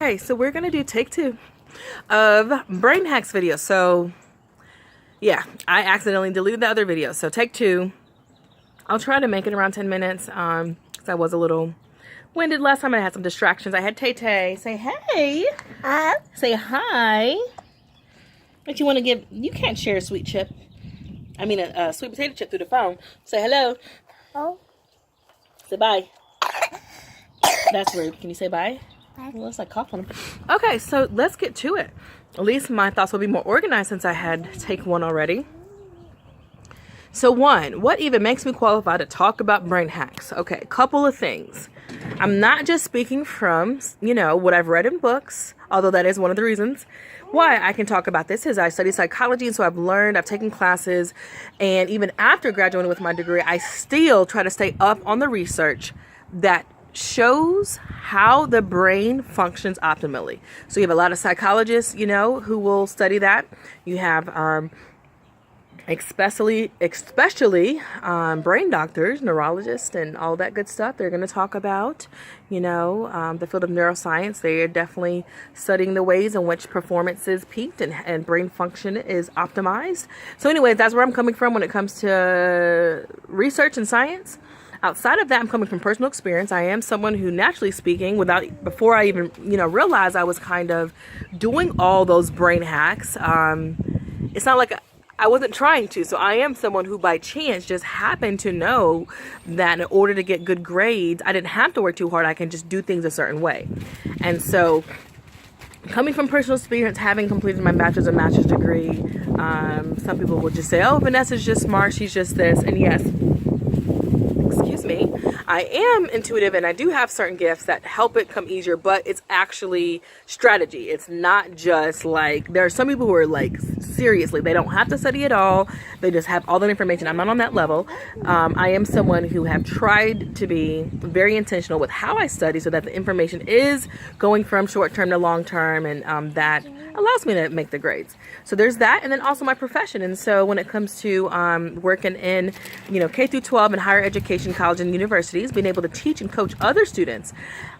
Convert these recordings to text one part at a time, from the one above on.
Okay, so we're gonna do take 2 of brain hacks video. So yeah, I accidentally deleted the other video. So take 2. I'll try to make it around 10 minutes because I was a little winded last time. I had some distractions. I had Tay-Tay say hey. Say hi. What you want to give? You can't share a sweet chip. I mean a sweet potato chip through the phone. Say hello. Oh. Say bye. That's rude. Can you say bye? Well, it's like coughing. Okay, so let's get to it. At least my thoughts will be more organized since I had take 1 already. So 1, what even makes me qualified to talk about brain hacks? Okay, a couple of things. I'm not just speaking from, what I've read in books, although that is one of the reasons why I can talk about this is I study psychology, and so I've taken classes, and even after graduating with my degree, I still try to stay up on the research that shows how the brain functions optimally. So you have a lot of psychologists, who will study that. You have especially brain doctors, neurologists, and all that good stuff. They're going to talk about, the field of neuroscience. They are definitely studying the ways in which performance is peaked and brain function is optimized. So anyways, that's where I'm coming from when it comes to research and science. Outside of that, I'm coming from personal experience. I am someone who, naturally speaking, before I even, realized I was kind of doing all those brain hacks. It's not like I wasn't trying to. So I am someone who by chance just happened to know that in order to get good grades, I didn't have to work too hard. I can just do things a certain way. And so coming from personal experience, having completed my bachelor's and master's degree, some people would just say, oh, Vanessa's just smart. She's just this. And yes, excuse me, I am intuitive and I do have certain gifts that help it come easier, but it's actually strategy. It's not just like, there are some people who are like, seriously, they don't have to study at all. They just have all that information. I'm not on that level. I am someone who have tried to be very intentional with how I study so that the information is going from short-term to long-term, and that allows me to make the grades. So there's that, and then also my profession. And so when it comes to working in, K through 12 and higher education, college and universities, being able to teach and coach other students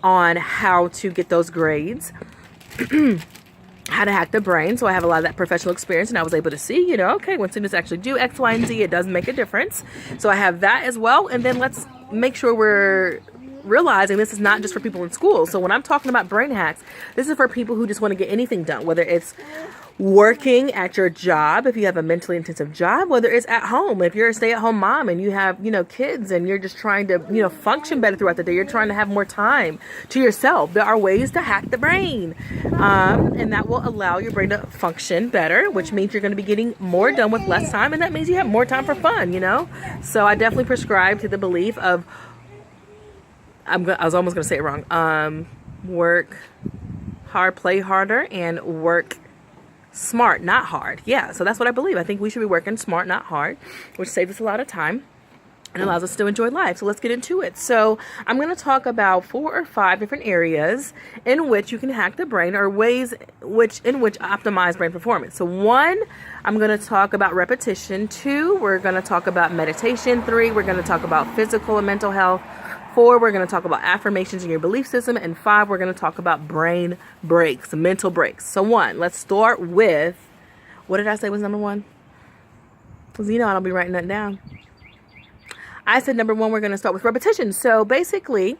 on how to get those grades, how to hack the brain. So I have a lot of that professional experience, and I was able to see, okay, when students actually do X, Y, and Z, it does make a difference. So I have that as well. And then let's make sure we're realizing this is not just for people in school. So when I'm talking about brain hacks, this is for people who just want to get anything done, whether it's working at your job, if you have a mentally intensive job, whether it's at home, if you're a stay-at-home mom and you have, kids and you're just trying to, function better throughout the day, you're trying to have more time to yourself. There are ways to hack the brain, and that will allow your brain to function better, which means you're going to be getting more done with less time, and that means you have more time for fun, So I definitely prescribe to the belief of, I was almost going to say it wrong, work hard, play harder, and work smart, not hard. Yeah, so that's what I believe. I think we should be working smart, not hard, which saves us a lot of time and allows us to enjoy life. So let's get into it. So I'm going to talk about 4 or 5 different areas in which you can hack the brain, or ways in which optimize brain performance. So 1, I'm going to talk about repetition. 2, we're going to talk about meditation. 3, we're going to talk about physical and mental health. 4, we're going to talk about affirmations in your belief system. And 5, we're going to talk about brain breaks, mental breaks. So 1, let's start with, what did I say was number 1? Because I don't be writing that down. I said number 1, we're going to start with repetition. So basically,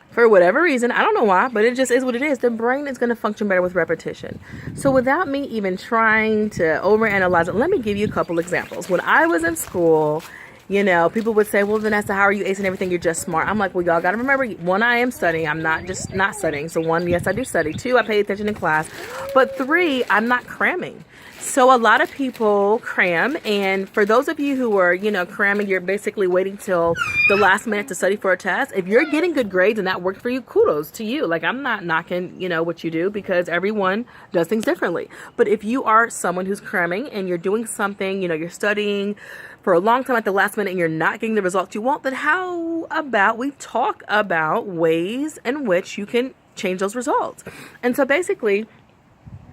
for whatever reason, I don't know why, but it just is what it is. The brain is going to function better with repetition. So without me even trying to overanalyze it, let me give you a couple examples. When I was in school, people would say, well, Vanessa, how are you acing everything? You're just smart. I'm like, well, y'all got to remember, 1, I am studying. I'm not just not studying. So 1, yes, I do study. 2, I pay attention in class. But 3, I'm not cramming. So a lot of people cram, and for those of you who are, cramming, you're basically waiting till the last minute to study for a test. If you're getting good grades and that worked for you, kudos to you. Like, I'm not knocking, what you do, because everyone does things differently. But if you are someone who's cramming and you're doing something, you're studying for a long time at the last minute and you're not getting the results you want, then how about we talk about ways in which you can change those results? And so basically,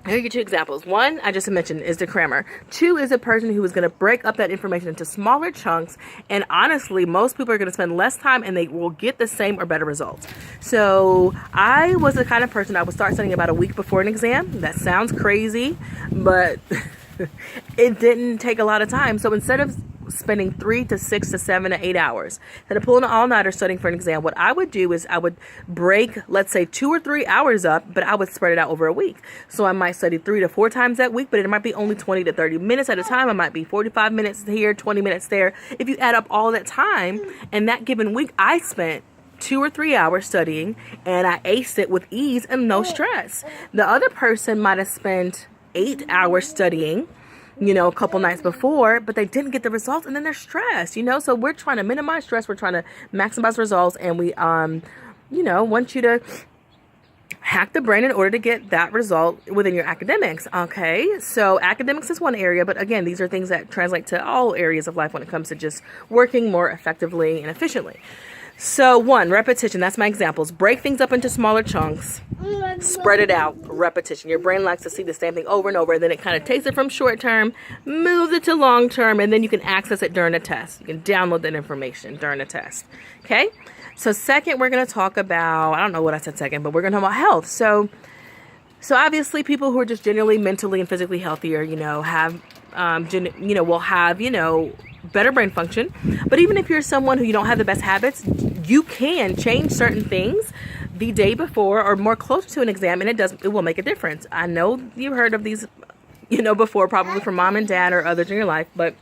Here you get two examples. One, I just mentioned, is the crammer. Two is a person who is going to break up that information into smaller chunks. And honestly, most people are going to spend less time and they will get the same or better results. So I was the kind of person I would start studying about a week before an exam. That sounds crazy, but it didn't take a lot of time. So instead of spending 3 to 6 to 7 to 8 hours, instead of pulling an all-nighter studying for an exam, what I would do is I would break, let's say, 2 or 3 hours up, but I would spread it out over a week. So I might study 3 to 4 times that week, but it might be only 20 to 30 minutes at a time. It might be 45 minutes here, 20 minutes there. If you add up all that time, and that given week, I spent 2 or 3 hours studying, and I aced it with ease and no stress. The other person might have spent 8 hours studying, a couple nights before, but they didn't get the results, and then they're stressed, so we're trying to minimize stress, we're trying to maximize results, and we want you to hack the brain in order to get that result within your academics. Okay, so academics is one area, but again, these are things that translate to all areas of life when it comes to just working more effectively and efficiently. So 1, repetition. That's my examples. Break things up into smaller chunks. Spread it out. Repetition. Your brain likes to see the same thing over and over. And then it kind of takes it from short term, moves it to long term, and then you can access it during a test. You can download that information during a test. Okay? So second, we're going to talk about, I don't know what I said second, but we're going to talk about health. So obviously people who are just generally mentally and physically healthier, have, will have, better brain function. But even if you're someone who you don't have the best habits, you can change certain things the day before or more close to an exam, and it will make a difference. I know you've heard of these, before, probably from mom and dad or others in your life, but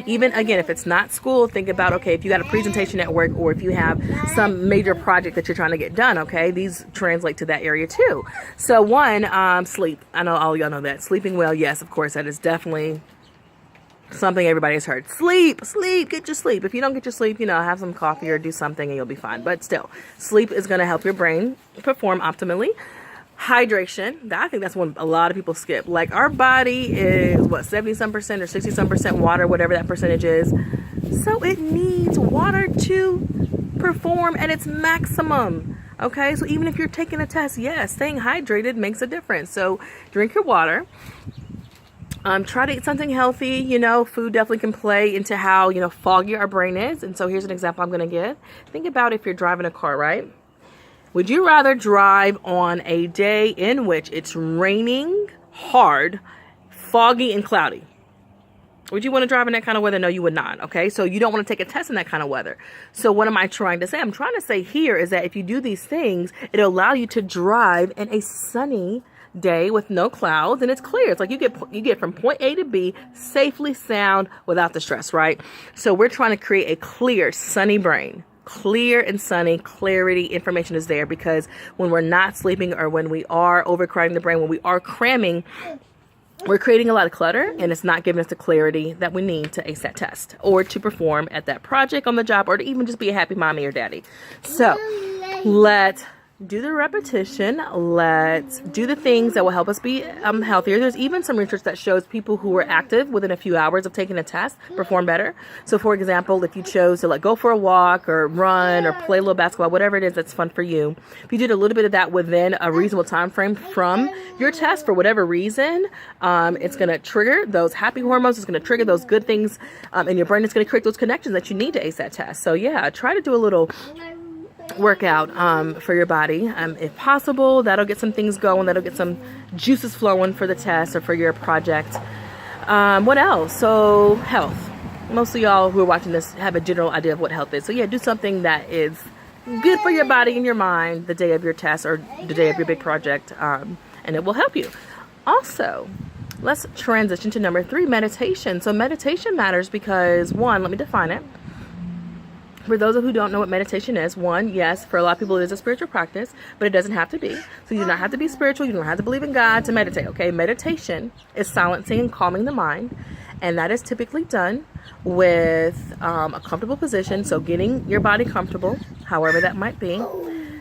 even again, if it's not school, think about, okay, if you got a presentation at work or if you have some major project that you're trying to get done, okay, these translate to that area too. So 1, sleep. I know all y'all know that. Sleeping well, yes, of course, that is definitely something everybody has heard. Sleep, get your sleep. If you don't get your sleep, have some coffee or do something and you'll be fine. But still, sleep is going to help your brain perform optimally. Hydration, I think that's one a lot of people skip. Like, our body is 70-some% or 60-some% water, whatever that percentage is. So it needs water to perform at its maximum. Okay, so even if you're taking a test, yes, staying hydrated makes a difference. So drink your water. Try to eat something healthy. Food definitely can play into how, foggy our brain is. And so here's an example I'm going to give. Think about if you're driving a car, right? Would you rather drive on a day in which it's raining hard, foggy, and cloudy? Would you want to drive in that kind of weather? No, you would not. Okay, so you don't want to take a test in that kind of weather. So what am I trying to say? I'm trying to say here is that if you do these things, it'll allow you to drive in a sunny day with no clouds, and it's clear. It's like you get from point A to B safely, sound, without the stress, right? So we're trying to create a clear, sunny brain. Clear and sunny, clarity, information is there, because when we're not sleeping or when we are overcrowding the brain, when we are cramming, we're creating a lot of clutter, and it's not giving us the clarity that we need to ace that test or to perform at that project on the job or to even just be a happy mommy or daddy. So let's do the repetition. Let's do the things that will help us be healthier. There's even some research that shows people who were active within a few hours of taking a test perform better. So for example, if you chose to go for a walk or run or play a little basketball, whatever it is that's fun for you, if you did a little bit of that within a reasonable time frame from your test for whatever reason, it's going to trigger those happy hormones. It's going to trigger those good things in your brain. It's going to create those connections that you need to ace that test. So yeah, try to do a little workout for your body if possible. That'll get some things going. That'll get some juices flowing for the test or for your project. What else? So health. Most of y'all who are watching this have a general idea of what health is. So yeah, do something that is good for your body and your mind the day of your test or the day of your big project, and it will help you. Also, let's transition to number 3, meditation. So meditation matters because 1, let me define it. For those of who don't know what meditation is, 1, yes, for a lot of people it is a spiritual practice, but it doesn't have to be. So you do not have to be spiritual. You don't have to believe in God to meditate, okay? Meditation is silencing and calming the mind, and that is typically done with a comfortable position, so getting your body comfortable, however that might be.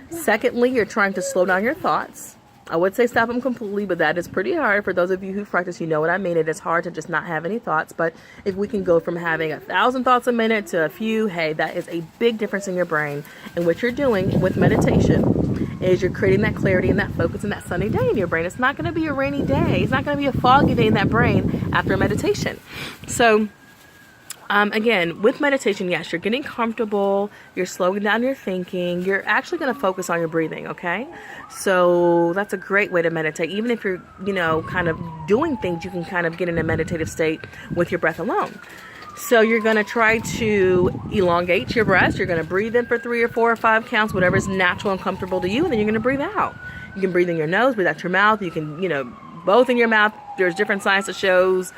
Secondly, you're trying to slow down your thoughts. I would say stop them completely, but that is pretty hard. For those of you who practice, you know what I mean. It is hard to just not have any thoughts, but if we can go from having 1,000 thoughts a minute to a few, hey, that is a big difference in your brain. And what you're doing with meditation is you're creating that clarity and that focus and that sunny day in your brain. It's not going to be a rainy day. It's not going to be a foggy day in that brain after meditation. So again, with meditation, yes, you're getting comfortable, you're slowing down your thinking, you're actually going to focus on your breathing, okay? So that's a great way to meditate. Even if you're, kind of doing things, you can kind of get in a meditative state with your breath alone. So you're going to try to elongate your breath. You're going to breathe in for 3 or 4 or 5 counts, whatever is natural and comfortable to you, and then you're going to breathe out. You can breathe in your nose, breathe out your mouth. You can, both in your mouth. There's different science that shows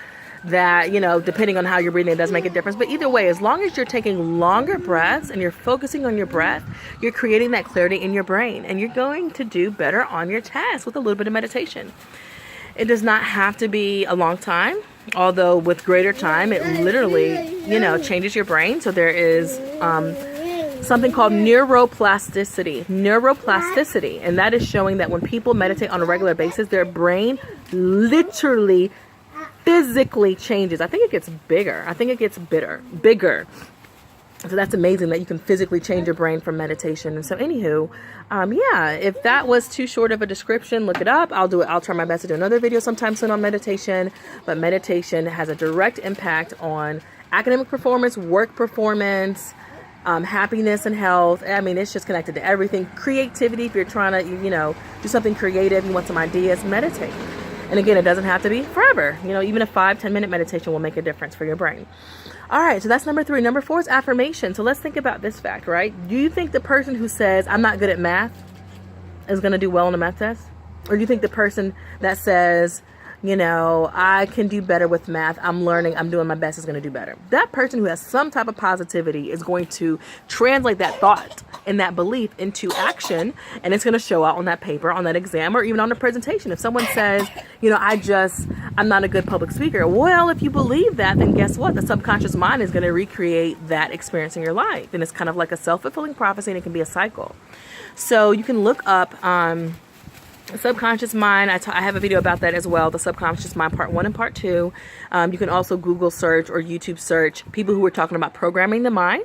that, depending on how you're breathing, it does make a difference. But either way, as long as you're taking longer breaths and you're focusing on your breath, you're creating that clarity in your brain, and you're going to do better on your tasks with a little bit of meditation. It does not have to be a long time, although with greater time, it literally, changes your brain. So there is something called neuroplasticity, and that is showing that when people meditate on a regular basis, their brain literally physically changes. I think it gets bigger. I think it gets bigger. So that's amazing that you can physically change your brain from meditation. And so anywho, if that was too short of a description, look it up. I'll try my best to do another video sometime soon on meditation. But meditation has a direct impact on academic performance, work performance, happiness and health. I mean, it's just connected to everything. Creativity, if you're trying to, do something creative, you want some ideas, meditate. And again, it doesn't have to be forever. Even a 5-10 minute meditation will make a difference for your brain. All right, so that's number 3. Number 4 is affirmation. So let's think about this fact, right? Do you think the person who says, I'm not good at math, is going to do well on the math test? Or do you think the person that says, I can do better with math, I'm learning, I'm doing my best, is going to do better? That person who has some type of positivity is going to translate that thought and that belief into action, and it's going to show out on that paper, on that exam, or even on the presentation. If someone says, I'm not a good public speaker, well, if you believe that, then guess what? The subconscious mind is going to recreate that experience in your life, and it's kind of like a self-fulfilling prophecy, and it can be a cycle. So you can look up subconscious mind. I have a video about that as well, the subconscious mind part 1 and part 2. You can also Google search or YouTube search people who are talking about programming the mind.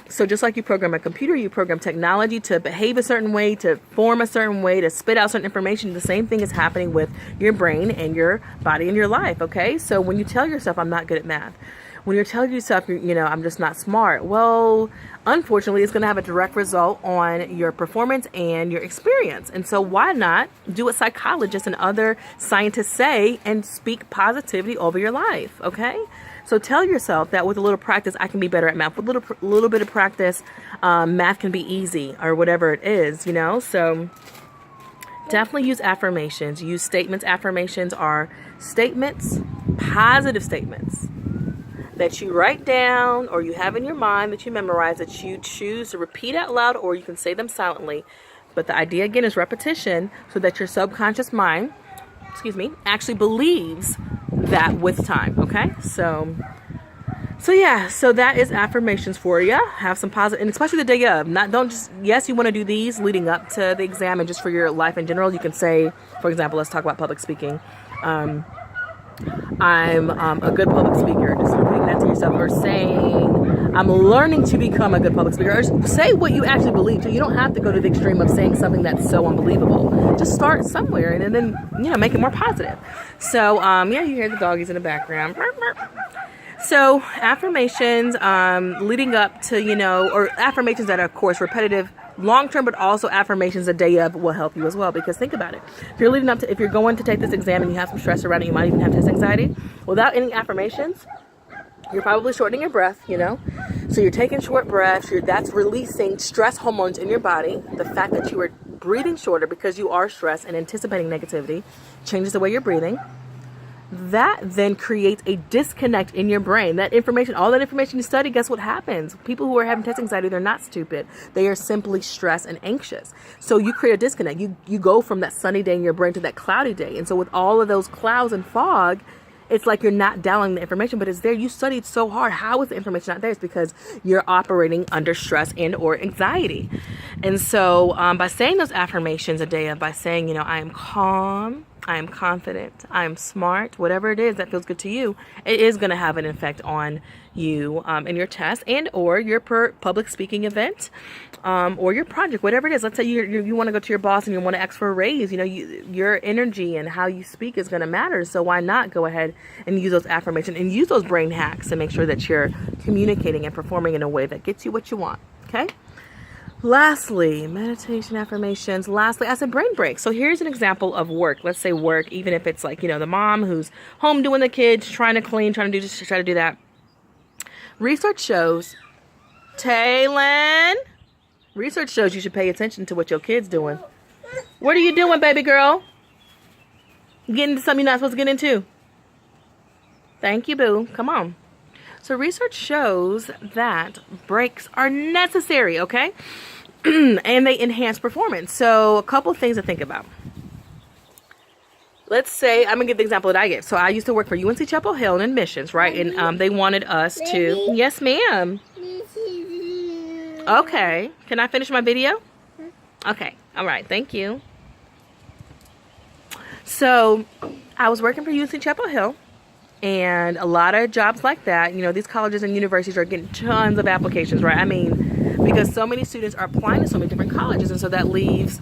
So just like you program a computer, you program technology to behave a certain way, to form a certain way, to spit out certain information. The same thing is happening with your brain and your body and your life, okay? So when you tell yourself, I'm not good at math, when you're telling yourself, I'm just not smart, well, unfortunately, it's going to have a direct result on your performance and your experience. And so why not do what psychologists and other scientists say and speak positivity over your life, okay? So tell yourself that with a little practice, I can be better at math. With a little bit of practice, math can be easy, or whatever it is, So definitely use affirmations. Use statements. Affirmations are statements, positive statements, that you write down or you have in your mind, that you memorize, that you choose to repeat out loud, or you can say them silently. But the idea again is repetition, so that your subconscious mind, actually believes that with time, okay? So that is affirmations for you. Have some positive, and especially the day of. Yes, you want to do these leading up to the exam, and just for your life in general. You can say, for example, let's talk about public speaking. I'm a good public speaker. Just repeating that to yourself, or saying, I'm learning to become a good public speaker. Or say what you actually believe. So you don't have to go to the extreme of saying something that's so unbelievable. Just start somewhere, and then make it more positive. So you hear the doggies in the background. So affirmations leading up to, or affirmations that are, of course, repetitive long term, but also affirmations a day of will help you as well. Because think about it. If you're going to take this exam and you have some stress around it, you might even have test anxiety. Without any affirmations, you're probably shortening your breath, So you're taking short breaths. That's releasing stress hormones in your body. The fact that you are breathing shorter because you are stressed and anticipating negativity changes the way you're breathing. That then creates a disconnect in your brain. All that information you study, guess what happens? People who are having test anxiety, they're not stupid. They are simply stressed and anxious. So you create a disconnect. You go from that sunny day in your brain to that cloudy day. And so with all of those clouds and fog, it's like you're not downloading the information, but it's there. You studied so hard. How is the information not there? It's because you're operating under stress and or anxiety. And so by saying those affirmations a day of, by saying, I am calm, I am confident, I am smart, whatever it is that feels good to you, it is going to have an effect on you in your test and or your public speaking event or your project, whatever it is. Let's say you want to go to your boss and you want to ask for a raise. Your energy and how you speak is going to matter. So why not go ahead and use those affirmations and use those brain hacks to make sure that you're communicating and performing in a way that gets you what you want. Okay? Lastly, meditation, affirmations. Lastly, I said brain breaks. So here's an example of work. Let's say work, even if it's like, the mom who's home doing the kids, trying to clean, trying to do this, try to do that. Research shows, Taylin, research shows you should pay attention to what your kid's doing. What are you doing, baby girl? Getting into something you're not supposed to get into. Thank you, boo. Come on. So research shows that breaks are necessary, okay? And they enhance performance. So a couple things to think about. Let's say, I'm going to give the example that I give. So I used to work for UNC Chapel Hill in admissions, right? And they wanted us to... Yes, ma'am. Okay. Can I finish my video? Okay. All right. Thank you. So I was working for UNC Chapel Hill. And a lot of jobs like that, these colleges and universities are getting tons of applications, right? I mean, because so many students are applying to so many different colleges. And so that leaves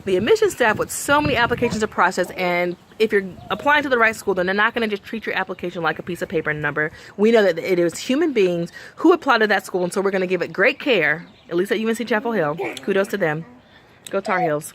the admission staff with so many applications to process. And if you're applying to the right school, then they're not going to just treat your application like a piece of paper and number. We know that it is human beings who apply to that school. And so we're going to give it great care, at least at UNC Chapel Hill. Kudos to them. Go Tar Heels.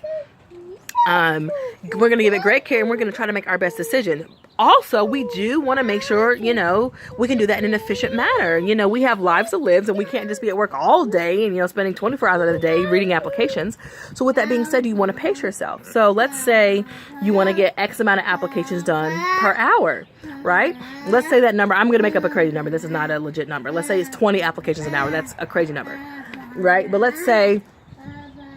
We're going to give it great care and we're going to try to make our best decision. Also, we do want to make sure, we can do that in an efficient manner. We have lives to live and we can't just be at work all day and, spending 24 hours of the day reading applications. So with that being said, you want to pace yourself. So let's say you want to get X amount of applications done per hour, right? Let's say that number, I'm going to make up a crazy number. This is not a legit number. Let's say it's 20 applications an hour. That's a crazy number, right? But let's say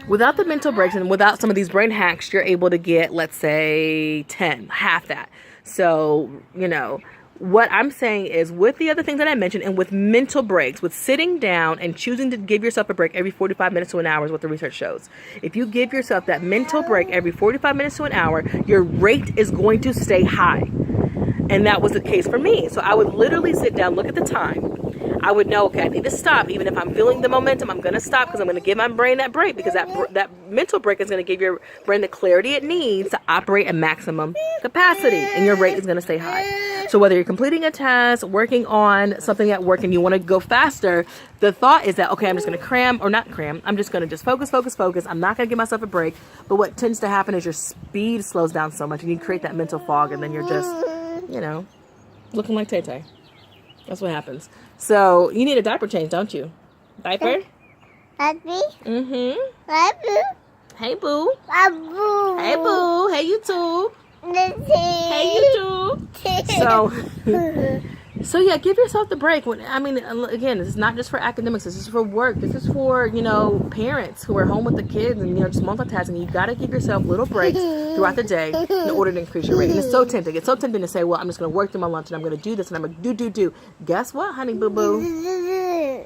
without the mental breaks and without some of these brain hacks, you're able to get, let's say 10, half that. So, what I'm saying is with the other things that I mentioned and with mental breaks, with sitting down and choosing to give yourself a break every 45 minutes to an hour is what the research shows. If you give yourself that mental break every 45 minutes to an hour, your rate is going to stay high. And that was the case for me. So I would literally sit down, look at the time. I would know, okay, I need to stop. Even if I'm feeling the momentum, I'm going to stop because I'm going to give my brain that break because that mental break is going to give your brain the clarity it needs to operate at maximum capacity and your rate is going to stay high. So whether you're completing a test, working on something at work and you want to go faster, the thought is that, okay, I'm just going to cram or not cram. I'm just going to just focus. I'm not going to give myself a break. But what tends to happen is your speed slows down so much and you create that mental fog and then you're just, looking like Tay-Tay. That's what happens. So, you need a diaper change, don't you? Diaper? Happy? Mm-hmm. Happy? Hey, boo. Boo. Hey, boo. Hey, YouTube. Hey, YouTube. So yeah, give yourself the break. Again, this is not just for academics. This is for work. This is for, parents who are home with the kids and, just multitasking. You got to give yourself little breaks throughout the day in order to increase your rate. And it's so tempting. It's so tempting to say, well, I'm just going to work through my lunch and I'm going to do this and I'm going to do. Guess what, honey boo-boo?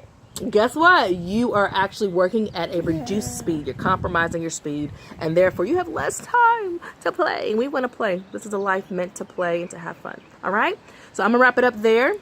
Guess what? You are actually working at a reduced speed. You're compromising your speed. And therefore, you have less time to play. And we want to play. This is a life meant to play and to have fun. All right? So I'm going to wrap it up there.